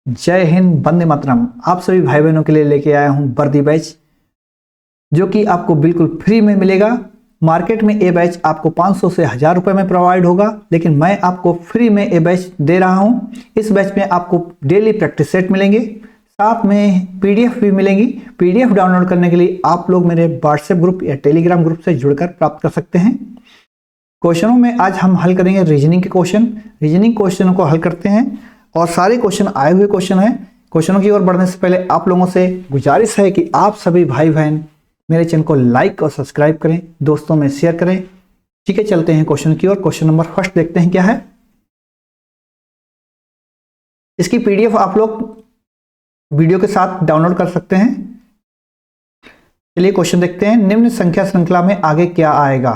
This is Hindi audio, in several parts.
जय हिंद, वंदे मातरम। आप सभी भाई बहनों के लिए लेके आया हूं वर्दी बैच, जो कि आपको बिल्कुल फ्री में मिलेगा। मार्केट में ये बैच आपको 500 से 1000 रुपए में प्रोवाइड होगा, लेकिन मैं आपको फ्री में ये बैच दे रहा हूं। इस बैच में आपको डेली प्रैक्टिस सेट मिलेंगे, साथ में पीडीएफ भी मिलेंगी। पीडीएफ डाउनलोड करने के लिए आप लोग मेरे व्हाट्सएप ग्रुप या टेलीग्राम ग्रुप से जुड़कर प्राप्त कर सकते हैं। क्वेश्चनों में आज हम हल करेंगे रीजनिंग के क्वेश्चन। रीजनिंग क्वेश्चनों को हल करते हैं और सारे क्वेश्चन आए हुए क्वेश्चन हैं। क्वेश्चनों की ओर बढ़ने से पहले आप लोगों से गुजारिश है कि आप सभी भाई बहन मेरे चैनल को लाइक और सब्सक्राइब करें, दोस्तों में शेयर करें। ठीक है, चलते हैं क्वेश्चन की ओर। क्वेश्चन नंबर फर्स्ट देखते हैं क्या है। इसकी पीडीएफ आप लोग वीडियो के साथ डाउनलोड कर सकते हैं। चलिए क्वेश्चन देखते हैं। निम्न संख्या श्रृंखला में आगे क्या आएगा।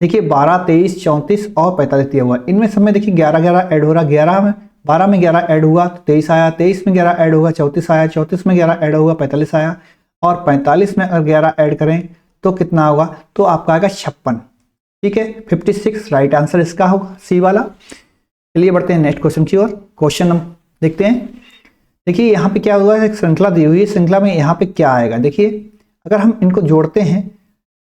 देखिए 12, 23, 34 और 45 दिया हुआ। इनमें सब में देखिए 11 ऐड हो रहा। 12 में 11 ऐड हुआ तो 23 आया, 23 में 11 ऐड होगा 34 आया, 34 में 11 ऐड होगा 45 आया, और 45 में अगर 11 ऐड करें तो कितना होगा, तो आपका आएगा 56। ठीक है, 56 राइट आंसर इसका होगा, सी वाला। चलिए बढ़ते हैं नेक्स्ट क्वेश्चन की ओर। क्वेश्चन नंबर देखते हैं। देखिए यहाँ पे क्या हुआ है, एक श्रृंखला दी हुई है। श्रृंखला में यहाँ पे क्या आएगा, देखिए अगर हम इनको जोड़ते हैं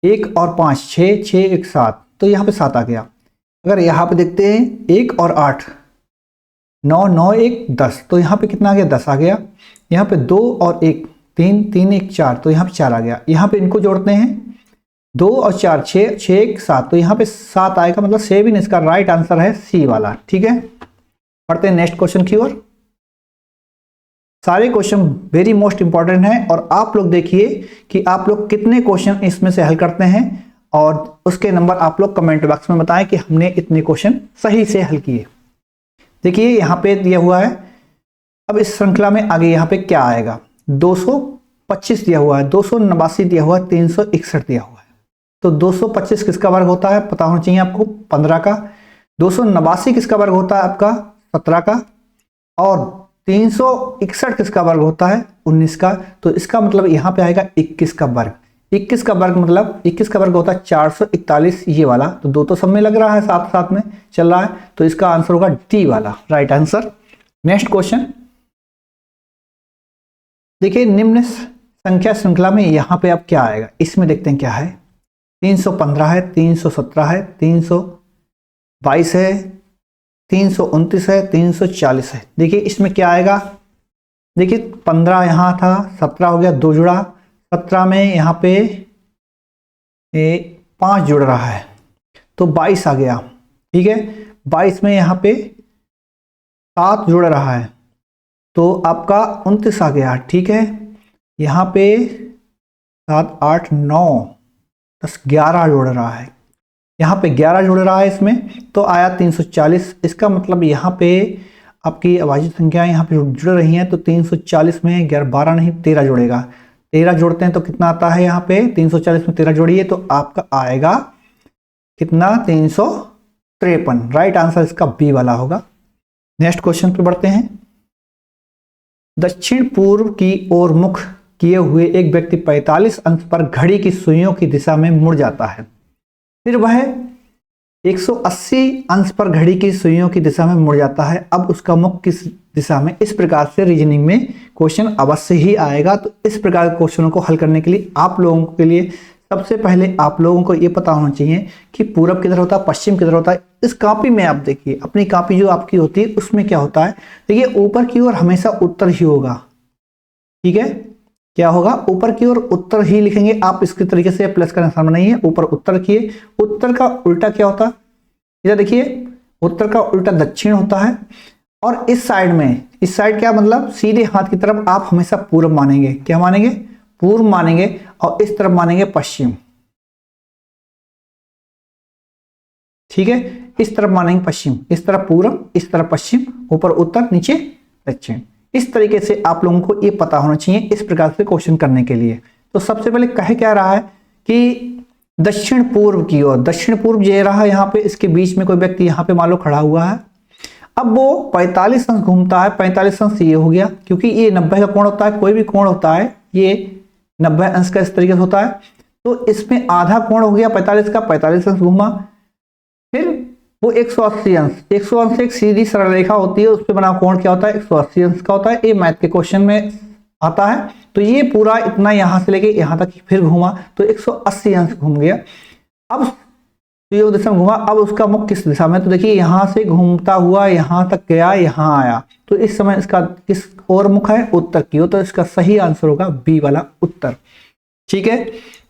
1 और 5, 6, 6, 1, 7, तो यहाँ पे 7 आ गया। अगर यहाँ पे देखते हैं 1 और 8, 9, 9, 1, 10, तो यहाँ पे कितना आ गया, 10 आ गया। यहाँ पे 2 और 1, 3, 3, 1, 4, तो यहाँ पे 4 आ गया। यहाँ पे इनको जोड़ते हैं 2 और 4, 6, 6, 1, 7, तो यहाँ पे 7 आएगा, मतलब 7 इसका राइट आंसर है, सी वाला। ठीक है, पढ़ते हैं नेक्स्ट क्वेश्चन की ओर। सारे क्वेश्चन वेरी मोस्ट इंपॉर्टेंट हैं और आप लोग देखिए कि आप लोग कितने क्वेश्चन इसमें से हल करते हैं, और उसके नंबर आप लोग कमेंट बॉक्स में बताएं कि हमने इतने क्वेश्चन सही से हल किए। देखिए यहाँ पे दिया हुआ है। अब इस श्रृंखला में आगे यहाँ पे क्या आएगा, 225 दिया हुआ है, 289 दिया हुआ है, 361 दिया हुआ है। तो 225 किसका वर्ग होता है, पता होना चाहिए आपको, 15 का। 289 किसका वर्ग होता है आपका, 17 का। और 361 किसका वर्ग होता है, 19 का। तो इसका मतलब यहाँ पे आएगा 21 का वर्ग। 21 का वर्ग मतलब 21 का वर्ग होता है 441, ये वाला। तो दो तो सब में लग रहा है, साथ साथ में चल रहा है, तो इसका आंसर होगा डी वाला, राइट आंसर। नेक्स्ट क्वेश्चन देखिए, निम्न संख्या श्रृंखला में यहाँ पे अब क्या आएगा, इसमें देखते हैं क्या है। 315 है, 317 है, 322 है, 329 है, 340 है। देखिए इसमें क्या आएगा, देखिए 15 यहाँ था, 17 हो गया, 2 जुड़ा, 17 में यहाँ पे 5 जुड़ रहा है, तो 22 आ गया। ठीक है, 22 में यहाँ पे 7 जुड़ रहा है, तो आपका 29 आ गया। ठीक है, यहाँ पे 7, 8, 9, 10, 11 जुड़ रहा है, यहाँ पे 11 जुड़ रहा है इसमें, तो आया 340। इसका मतलब यहाँ पे आपकी अभाज्य संख्या यहाँ पे जुड़ रही हैं, तो 340 में 11, 12 नहीं 13 जुड़ेगा। 13 जोड़ते हैं तो कितना आता है, यहाँ पे 340 में 13 जोड़िए तो आपका आएगा कितना, 353। राइट आंसर इसका बी वाला होगा। नेक्स्ट क्वेश्चन पे बढ़ते हैं। दक्षिण पूर्व की ओर मुख किए हुए एक व्यक्ति 45 अंश पर घड़ी की सुइयों की दिशा में मुड़ जाता है, फिर वह 180 अंश पर घड़ी की सुइयों की दिशा में मुड़ जाता है। अब उसका मुख किस दिशा में। इस प्रकार से रीजनिंग में क्वेश्चन अवश्य ही आएगा। तो इस प्रकार के क्वेश्चनों को हल करने के लिए आप लोगों के लिए सबसे पहले आप लोगों को ये पता होना चाहिए कि पूरब किधर होता है, पश्चिम किधर होता है। इस कॉपी में आप देखिए, अपनी कॉपी जो आपकी होती है उसमें क्या होता है, देखिए ऊपर की ओर हमेशा उत्तर ही होगा। ठीक है, क्या होगा, ऊपर की ओर उत्तर ही लिखेंगे आप। इसके तरीके से प्लस का निशान नहीं है, ऊपर उत्तर किए। उत्तर का उल्टा क्या होता है, इधर देखिए, उत्तर का उल्टा दक्षिण होता है। और इस साइड में, इस साइड क्या मतलब, सीधे हाथ की तरफ आप हमेशा पूर्व मानेंगे। क्या मानेंगे, पूर्व मानेंगे। और इस तरफ मानेंगे पश्चिम। ठीक है, इस तरफ मानेंगे पश्चिम, इस तरफ पूर्व, इस तरफ पश्चिम, ऊपर उत्तर, नीचे दक्षिण। इस तरीके से आप लोगों को ये पता होना चाहिए इस प्रकार से क्वेश्चन करने के लिए। तो सबसे पहले कहे क्या रहा है कि दक्षिण पूर्व की ओर, दक्षिण पूर्व ये रहा यहाँ पे, इसके बीच में कोई व्यक्ति यहाँ पे मान लो खड़ा हुआ है। अब वो 45 अंश घूमता है, 45 अंश ये हो गया, क्योंकि ये 90 का कोण होता है, कोई भी कोण होता है ये 90 अंश का इस तरीके से होता है। तो इसमें आधा कोण हो गया 45 का, 45 अंश घूमा। फिर वो 180 अंश, 180 अंश एक सीधी सरल रेखा होती है, उस पर बना कोण क्या होता है, 180 अंश का होता है। ये मैथ के क्वेश्चन में आता है। तो ये पूरा इतना यहां से लेके यहां तक फिर घूमा तो 180 अंश घूम गया। अब तो दिशा में घुमा, अब उसका मुख किस दिशा में, तो देखिए यहां से घूमता हुआ यहां तक गया, यहां आया, तो इस समय इसका किस और मुख है, उत्तर की ओर। तो इसका सही आंसर होगा बी वाला उत्तर। ठीक है,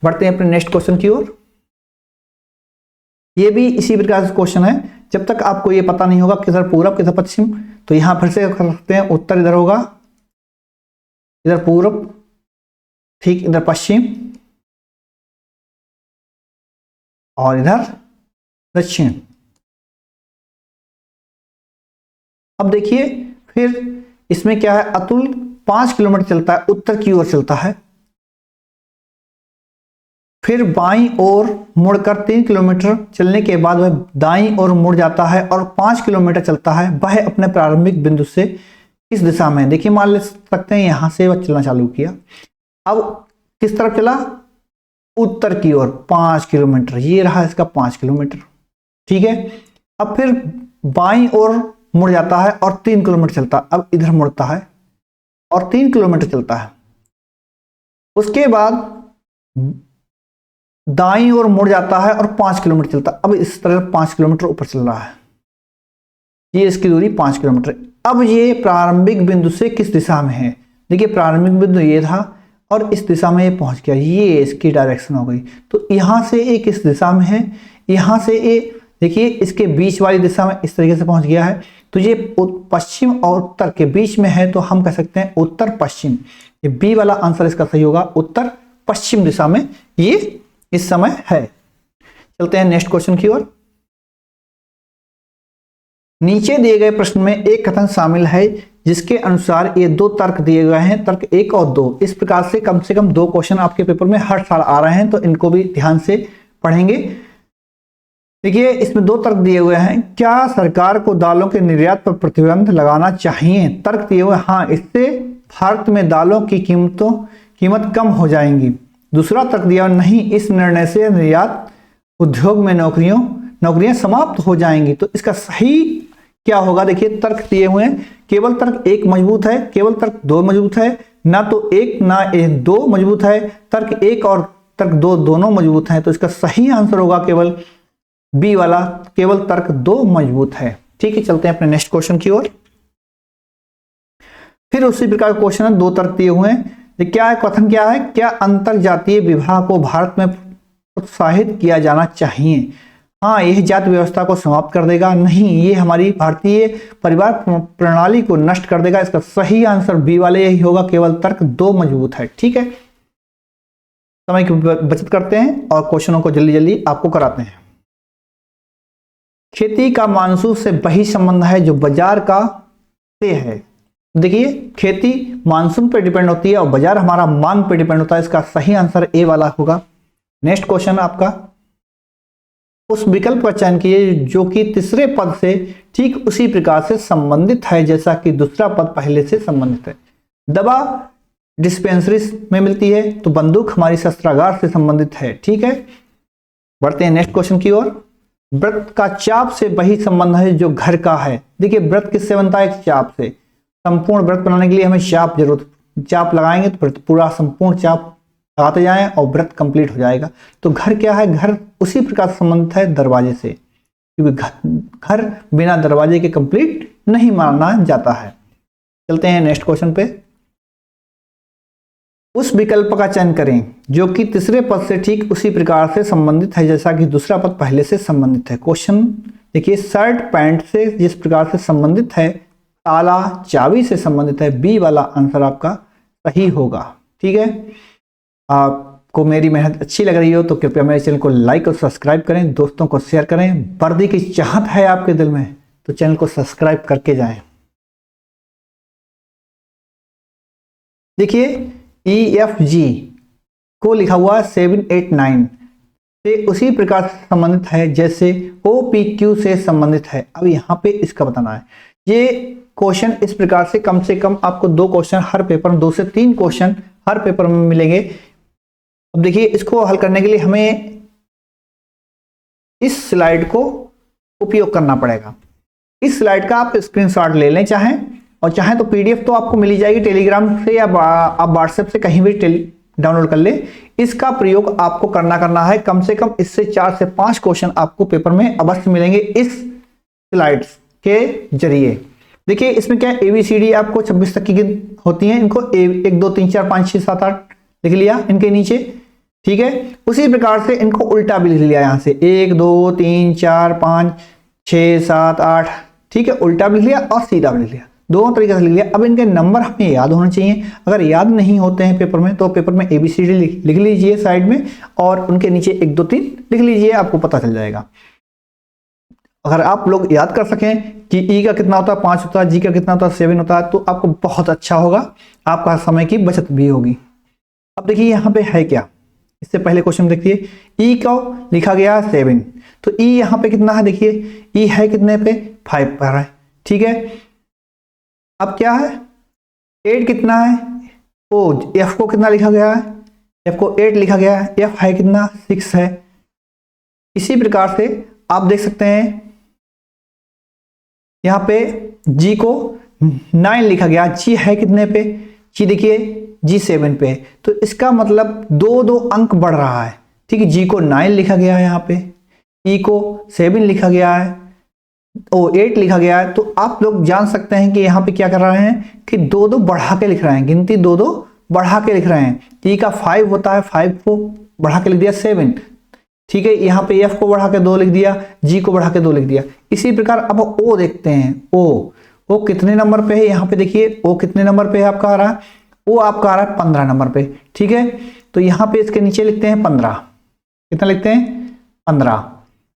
बढ़ते हैं अपने नेक्स्ट क्वेश्चन की ओर। ये भी इसी प्रकार से क्वेश्चन है। जब तक आपको ये पता नहीं होगा किधर पूरब किधर पश्चिम, तो यहां फिर से कर सकते हैं, उत्तर इधर होगा, इधर पूरब, ठीक इधर पश्चिम, और इधर दक्षिण। अब देखिए फिर इसमें क्या है, अतुल 5 किलोमीटर चलता है, उत्तर की ओर चलता है, फिर बाईं ओर मुड़कर 3 किलोमीटर चलने के बाद वह दाईं ओर मुड़ जाता है और 5 किलोमीटर चलता है। वह अपने प्रारंभिक बिंदु से किस दिशा में, देखिए मान ले सकते हैं यहां से वह चलना चालू किया, अब किस तरफ चला, उत्तर की ओर 5 किलोमीटर, ये रहा इसका 5 किलोमीटर। ठीक है, अब फिर बाईं ओर मुड़ जाता है और 3 किलोमीटर चलता है, अब इधर मुड़ता है और 3 किलोमीटर चलता है, उसके बाद दाईं ओर मुड़ जाता है और 5 किलोमीटर चलता है, अब इस तरह 5 किलोमीटर ऊपर चल रहा है, ये इसकी दूरी 5 किलोमीटर। अब ये प्रारंभिक बिंदु से किस दिशा में है, देखिए प्रारंभिक बिंदु ये था और इस दिशा में ये पहुंच गया, ये इसकी डायरेक्शन हो गई। तो यहां से ये किस दिशा में है, यहां से ये देखिए इसके बीच वाली दिशा में इस तरीके से पहुंच गया है। तो ये पश्चिम और उत्तर के बीच में है, तो हम कह सकते हैं उत्तर पश्चिम। ये बी वाला आंसर इसका सही होगा, उत्तर पश्चिम दिशा में ये इस समय है। चलते हैं नेक्स्ट क्वेश्चन की ओर। नीचे दिए गए प्रश्न में एक कथन शामिल है जिसके अनुसार ये 2 तर्क दिए गए हैं, तर्क 1 और 2। इस प्रकार से कम 2 क्वेश्चन आपके पेपर में हर साल आ रहे हैं, तो इनको भी ध्यान से पढ़ेंगे। देखिए इसमें 2 तर्क दिए हुए हैं, क्या सरकार को दालों के निर्यात पर प्रतिबंध लगाना चाहिए। तर्क दिए हुए हाँ, इससे भारत में दालों की कीमत कम हो जाएंगी। दूसरा तर्क दिया नहीं, इस निर्णय से निर्यात उद्योग में नौकरियां समाप्त हो जाएंगी। तो इसका सही क्या होगा, देखिए तर्क दिए हुए हैं, केवल तर्क 1 मजबूत है, केवल तर्क 2 मजबूत है, ना तो 1 ना 2 मजबूत है, तर्क 1 और तर्क 2 दोनों मजबूत हैं। तो इसका सही आंसर होगा केवल बी वाला, केवल तर्क 2 मजबूत है। ठीक है, चलते हैं अपने नेक्स्ट क्वेश्चन की ओर। फिर उसी प्रकार का क्वेश्चन है, 2 तर्क दिए हुए हैं। क्या है कथन, क्या है, क्या अंतर जातीय विवाह को भारत में प्रोत्साहित किया जाना चाहिए। हाँ, यह जाति व्यवस्था को समाप्त कर देगा, नहीं ये हमारी भारतीय परिवार प्रणाली को नष्ट कर देगा। इसका सही आंसर बी वाले यही होगा, केवल तर्क 2 मजबूत है। ठीक है, समय की बचत करते हैं और क्वेश्चनों को जल्दी जल्दी आपको कराते हैं। खेती का मानसून से वही संबंध है जो बाजार का से है। देखिए खेती मानसून पर डिपेंड होती है और बाजार हमारा मांग पर डिपेंड होता है। इसका सही आंसर ए वाला होगा। नेक्स्ट क्वेश्चन आपका, उस विकल्प का चयन कीजिए जो कि तीसरे पद से ठीक उसी प्रकार से संबंधित है जैसा कि दूसरा पद पहले से संबंधित है। दवा डिस्पेंसरी में मिलती है, तो बंदूक हमारी शस्त्रागार से संबंधित है। ठीक है, बढ़ते हैं नेक्स्ट क्वेश्चन की ओर। व्रत का चाप से वही संबंध है जो घर का है। देखिए व्रत किससे बनता है, एक चाप से। संपूर्ण व्रत बनाने के लिए हमें चाप लगाएंगे तो पूरा संपूर्ण चाप लगाते जाएं और व्रत कंप्लीट हो जाएगा। तो घर क्या है, घर उसी प्रकार संबंधित है दरवाजे से, क्योंकि घर बिना दरवाजे के कंप्लीट नहीं माना जाता है। चलते हैं नेक्स्ट क्वेश्चन पे। उस विकल्प का चयन करें जो कि तीसरे पद से ठीक उसी प्रकार से संबंधित है जैसा कि दूसरा पद पहले से संबंधित है। क्वेश्चन देखिए, शर्ट पैंट से जिस प्रकार से संबंधित है, ताला चाबी से संबंधित है। बी वाला आंसर आपका सही होगा। ठीक है, आपको मेरी मेहनत अच्छी लग रही हो तो कृपया मेरे चैनल को लाइक और सब्सक्राइब करें, दोस्तों को शेयर करें। वर्दी की चाहत है आपके दिल में तो चैनल को सब्सक्राइब करके जाएं। देखिए EFG को लिखा हुआ 7, 8, 9 से उसी प्रकार से संबंधित है जैसे OPQ से संबंधित है। अब यहाँ पे इसका बताना है। ये क्वेश्चन इस प्रकार से कम आपको 2 क्वेश्चन हर पेपर में, 2 से 3 क्वेश्चन हर पेपर में मिलेंगे। अब देखिए इसको हल करने के लिए हमें इस स्लाइड को उपयोग करना पड़ेगा। इस स्लाइड का आप स्क्रीनशॉट ले लें चाहें, और चाहें तो पीडीएफ तो आपको मिल ही जाएगी टेलीग्राम से या आप व्हाट्सएप से कहीं भी डाउनलोड कर ले। इसका प्रयोग आपको करना है, कम से कम इससे 4 से 5 क्वेश्चन आपको पेपर में अवश्य मिलेंगे इस स्लाइड्स के जरिए। देखिए इसमें क्या है, ABCD आपको 26 तक की होती हैं, इनको 1 2 3 4 5 6 7 8 लिख लिया इनके नीचे, ठीक है। उसी प्रकार से इनको उल्टा भी लिख लिया, यहां से 1 2 3 4 5 6 7 8, ठीक है, उल्टा भी लिख लिया और सीधा भी लिख लिया, दोनों तरीके से लिख लिया। अब इनके नंबर हमें याद होने चाहिए, अगर याद नहीं होते हैं पेपर में तो पेपर में ABCD लिख लीजिए साइड में, और उनके नीचे 1 2 3 लिख लीजिए, आपको पता चल जाएगा। अगर आप लोग याद कर सकें कि E का कितना होता है 5 होता है, G का कितना होता है 7 होता है, तो आपको बहुत अच्छा होगा, आपका समय की बचत भी होगी। अब देखिए यहाँ पे है क्या, इससे पहले क्वेश्चन देखिए, E को लिखा गया है 7, तो E यहाँ पे कितना है, देखिए E है कितने पे 5 पर है, ठीक है। अब क्या है 8 कितना है, ओ F को कितना लिखा गया है, F को 8 लिखा गया है, F है कितना 6 है। इसी प्रकार से आप देख सकते हैं यहाँ पे G को 9 लिखा गया, G है कितने पे, G देखिए G 7 पे, तो इसका मतलब 2 अंक बढ़ रहा है, ठीक है। G को 9 लिखा गया है यहाँ पे, E को 7 लिखा गया है, ओ 8 लिखा गया है, तो आप लोग जान सकते हैं कि यहाँ पे क्या कर रहे हैं कि 2 बढ़ा के लिख रहे हैं, गिनती 2 बढ़ा के लिख रहे हैं। E का 5 होता है, 5 को बढ़ा के लिख दिया 7, ठीक है। यहाँ पे F को बढ़ा के 2 लिख दिया, G को बढ़ा के 2 लिख दिया। इसी प्रकार अब O देखते हैं, O कितने नंबर पे है, यहाँ पे देखिए O कितने नंबर पे है आपका आ रहा है, O आपका आ रहा है 15 नंबर पे, ठीक है। तो यहाँ पे इसके नीचे लिखते हैं 15, कितना लिखते हैं 15।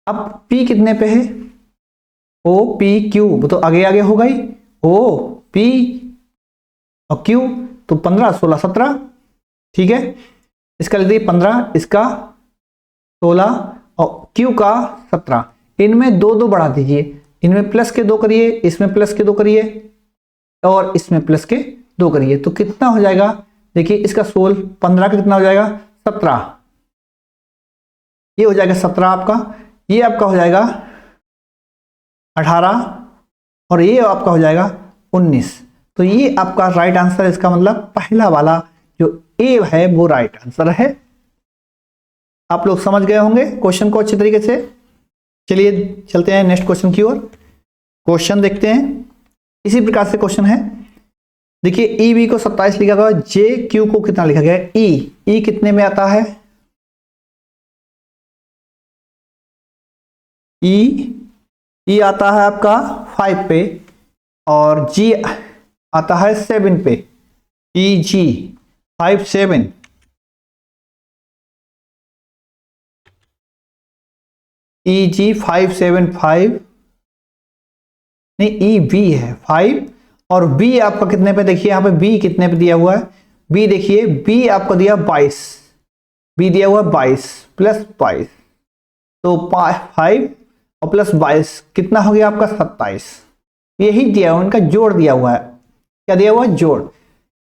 अब P कितने पे है, O P Q, वो तो आगे आगे हो गई, O P और Q, तो 15 16 17, ठीक है। इसका लिख दिए 15, इसका 16 और Q का 17, इनमें 2 बढ़ा दीजिए, इनमें प्लस के 2 करिए, इसमें प्लस के 2 करिए और इसमें प्लस के 2 करिए, तो कितना हो जाएगा, देखिए इसका 16 15 का कितना हो जाएगा 17, ये हो जाएगा 17 आपका, ये आपका हो जाएगा 18 और ये आपका हो जाएगा 19। तो ये आपका राइट आंसर, इसका मतलब पहला वाला जो ए है वो राइट आंसर है। आप लोग समझ गए होंगे क्वेश्चन को अच्छे तरीके से। चलिए चलते हैं नेक्स्ट क्वेश्चन की ओर। क्वेश्चन देखते हैं, इसी प्रकार से क्वेश्चन है, देखिए ई बी को 27 लिखा गया, जे क्यू को कितना लिखा गया है, ई कितने में आता है, ई आता है आपका 5 पे और जी आता है 7 पे, ई जी 5 7, ई जी 5 7 5 नहीं, ई बी है 5 और बी आपका कितने पे, देखिए यहाँ पे बी कितने पे दिया हुआ है, बी देखिए बी आपको दिया 22, बी दिया हुआ 22 प्लस 22, तो 5 और प्लस 22 कितना हो गया आपका 27, यही दिया हुआ, इनका जोड़ दिया हुआ है, क्या दिया हुआ है जोड़,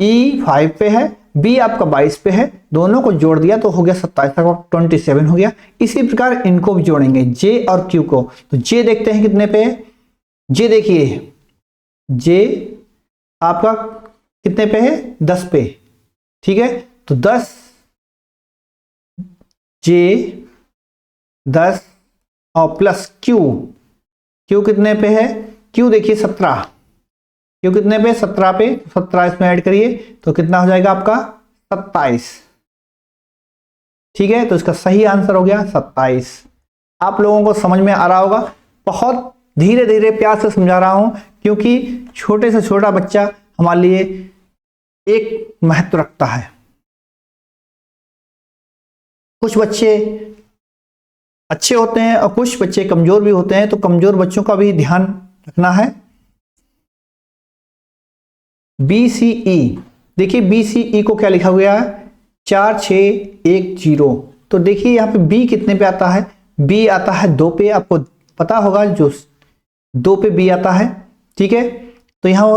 ई 5 पे है, बी आपका 22 पे है, दोनों को जोड़ दिया तो हो गया 27 तक 27 हो गया। इसी प्रकार इनको भी जोड़ेंगे जे और क्यू को, तो जे देखते हैं कितने पे है, जे देखिए जे आपका कितने पे है 10 पे, ठीक है। तो 10 जे 10 और प्लस क्यू, क्यू कितने पे है, क्यू देखिए 17, क्यू कितने पे 17 पे, 17 इसमें ऐड करिए तो कितना हो जाएगा आपका 27, ठीक है। तो इसका सही आंसर हो गया 27। आप लोगों को समझ में आ रहा होगा, बहुत धीरे धीरे प्यार से समझा रहा हूं क्योंकि छोटे से छोटा बच्चा हमारे लिए एक महत्व रखता है। कुछ बच्चे अच्छे होते हैं और कुछ बच्चे कमजोर भी होते हैं, तो कमजोर बच्चों का भी ध्यान रखना है। BCE देखिए BCE को क्या लिखा गया है 4 6 1 0, तो देखिए यहाँ पे B कितने पे आता है, B आता है 2 पे, आपको पता होगा जो 2 पे B आता है, ठीक है। तो यहाँ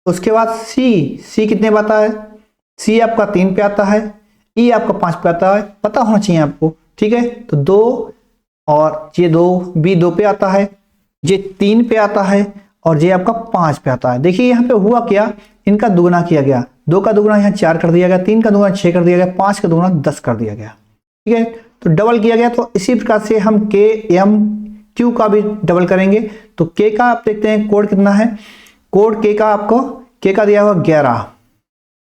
उसके बाद C कितने पे आता है, C आपका 3 पे आता है, E आपका 5 पे आता है, पता होना चाहिए आपको, ठीक है। तो 2 और ये 2 B 2 पे आता है, ये 3 पे आता है और ये आपका 5 पे आता है। देखिए यहाँ पे हुआ क्या, इनका दुगुना किया गया, 2 का दुगुना यहाँ 4 कर दिया गया, 3 का दुगुना 6 कर दिया गया, 5 का दुगुना 10 कर दिया गया। ठीक है, तो डबल किया गया। तो इसी प्रकार से हम के एम क्यू का भी डबल करेंगे। तो के का आप देखते हैं कोड कितना है, कोड के का आपको के का दिया हुआ 11।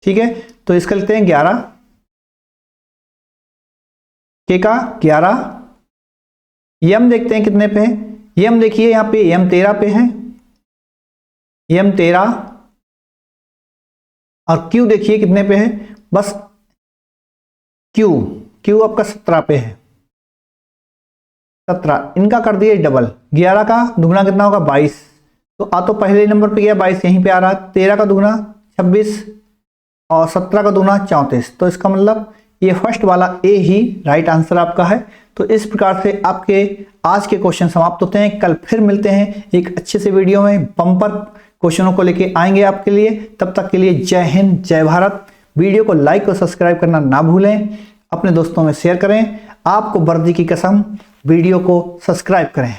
ठीक है, तो इसका लिखते हैं 11, के का 11। यम देखते हैं कितने पे है, यम देखिए यहाँ पे यम 13 पे है, यम 13। और क्यू देखिए कितने पे है, बस क्यू क्यू आपका 17 पे है, 17। इनका कर दिए डबल, 11 का दुगना कितना होगा 22। तो आ तो पहले नंबर पे गया 22, यहीं पे आ रहा है। 13 का दुगना 26 और 17 का दुगना 34। तो इसका मतलब ये फर्स्ट वाला ए ही राइट आंसर आपका है। तो इस प्रकार से आपके आज के क्वेश्चन समाप्त होते हैं। कल फिर मिलते हैं एक अच्छे से वीडियो में, बम्पर क्वेश्चनों को लेके आएंगे आपके लिए। तब तक के लिए जय हिंद, जय भारत। वीडियो को लाइक और सब्सक्राइब करना ना भूलें, अपने दोस्तों में शेयर करें। आपको वर्दी की कसम, वीडियो को सब्सक्राइब करें।